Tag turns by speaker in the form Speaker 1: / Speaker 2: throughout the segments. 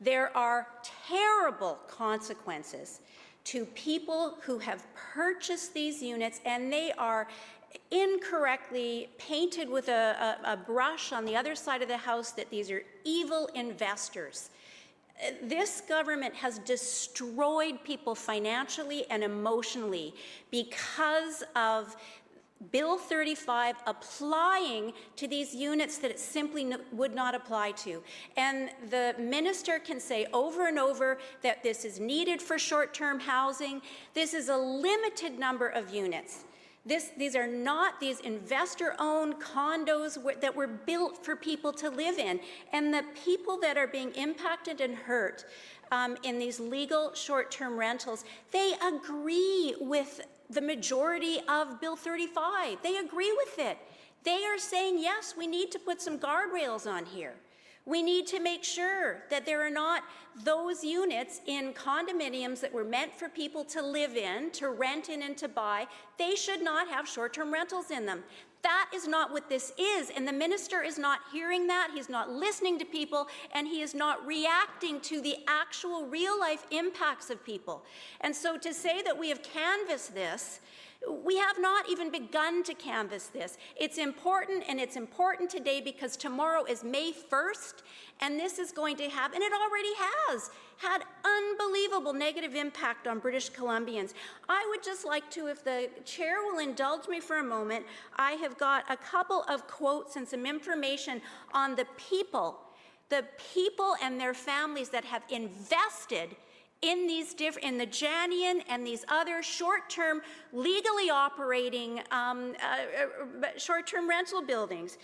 Speaker 1: There are terrible consequences to people who have purchased these units, and they are incorrectly painted with a brush on the other side of the house that these are evil investors. This government has destroyed people financially and emotionally because of Bill 35 applying to these units that it simply would not apply to. And the minister can say over and over that this is needed for short-term housing. This is a limited number of units. These are not these investor-owned condos that were built for people to live in. And the people that are being impacted and hurt in these legal short-term rentals, they agree with the majority of Bill 35. They agree with it. They are saying, yes, we need to put some guardrails on here. We need to make sure that there are not those units in condominiums that were meant for people to live in, to rent in and to buy. They should not have short-term rentals in them. That is not what this is, and the minister is not hearing that. He's not listening to people, and he is not reacting to the actual real-life impacts of people. And so to say that we have canvassed this, we have not even begun to canvass this. It's important, and it's important today because tomorrow is May 1st, and this is going to have, and it already has, had unbelievable negative impact on British Columbians. I would just like to, if the chair will indulge me for a moment, I have got a couple of quotes and some information on the people and their families that have invested in these in the Janian and these other short-term, legally operating short-term rental buildings.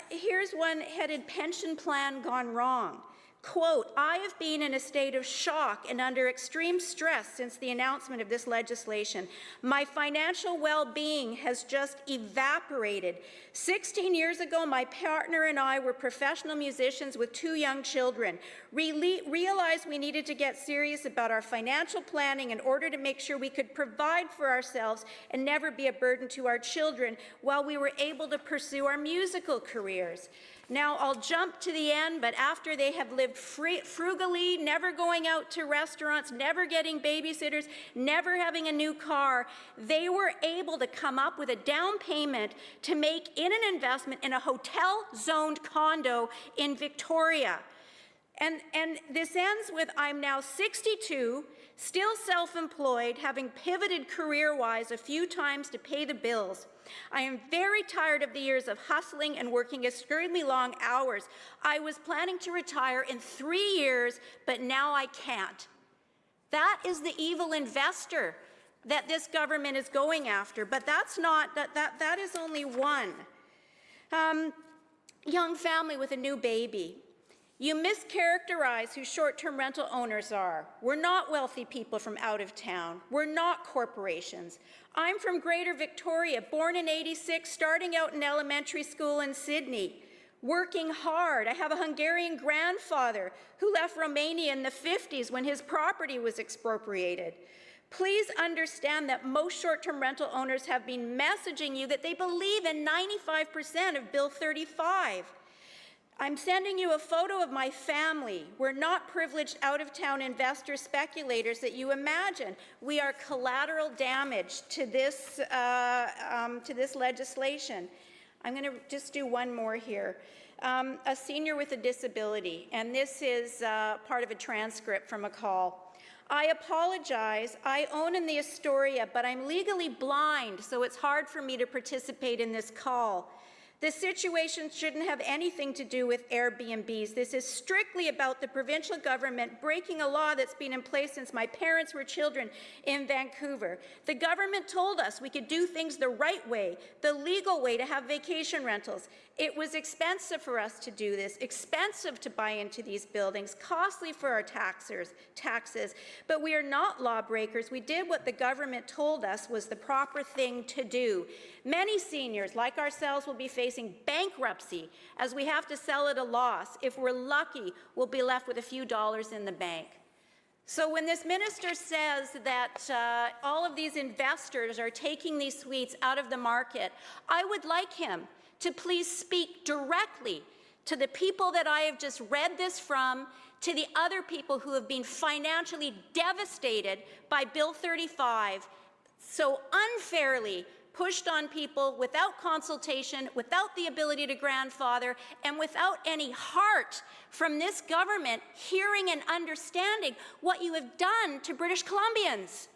Speaker 1: Here's one headed "Pension Plan Gone Wrong." Quote, "I have been in a state of shock and under extreme stress since the announcement of this legislation. My financial well-being has just evaporated. 16 years ago, my partner and I were professional musicians with 2 young children. Realized we needed to get serious about our financial planning in order to make sure we could provide for ourselves and never be a burden to our children while we were able to pursue our musical careers. Now, I'll jump to the end, but after they have lived frugally, never going out to restaurants, never getting babysitters, never having a new car, they were able to come up with a down payment to make in an investment in a hotel-zoned condo in Victoria. And this ends with, I'm now 62, still self-employed, having pivoted career-wise a few times to pay the bills. I am very tired of the years of hustling and working extremely long hours. I was planning to retire in 3 years, but now I can't." That is the evil investor that this government is going after, but that's not, that is only one. Young family with a new baby. "You mischaracterize who short-term rental owners are. We're not wealthy people from out of town. We're not corporations. I'm from Greater Victoria, born in '86, starting out in elementary school in Sydney, working hard. I have a Hungarian grandfather who left Romania in the 50s when his property was expropriated. Please understand that most short-term rental owners have been messaging you that they believe in 95% of Bill 35. I'm sending you a photo of my family. We're not privileged out-of-town investor speculators that you imagine. We are collateral damage to this legislation." I'm going to just do one more here. A senior with a disability, and this is part of a transcript from a call. "I apologize. I own in the Astoria, but I'm legally blind, so it's hard for me to participate in this call. The situation shouldn't have anything to do with Airbnbs. This is strictly about the provincial government breaking a law that's been in place since my parents were children in Vancouver. The government told us we could do things the right way, the legal way to have vacation rentals. It was expensive for us to do this, expensive to buy into these buildings, costly for our taxes, but we are not lawbreakers. We did what the government told us was the proper thing to do. Many seniors, like ourselves, will be facing bankruptcy as we have to sell at a loss. If we're lucky, we'll be left with a few dollars in the bank." So when this minister says that all of these investors are taking these suites out of the market, I would like him to please speak directly to the people that I have just read this from, to the other people who have been financially devastated by Bill 35, so unfairly pushed on people without consultation, without the ability to grandfather, and without any heart from this government hearing and understanding what you have done to British Columbians.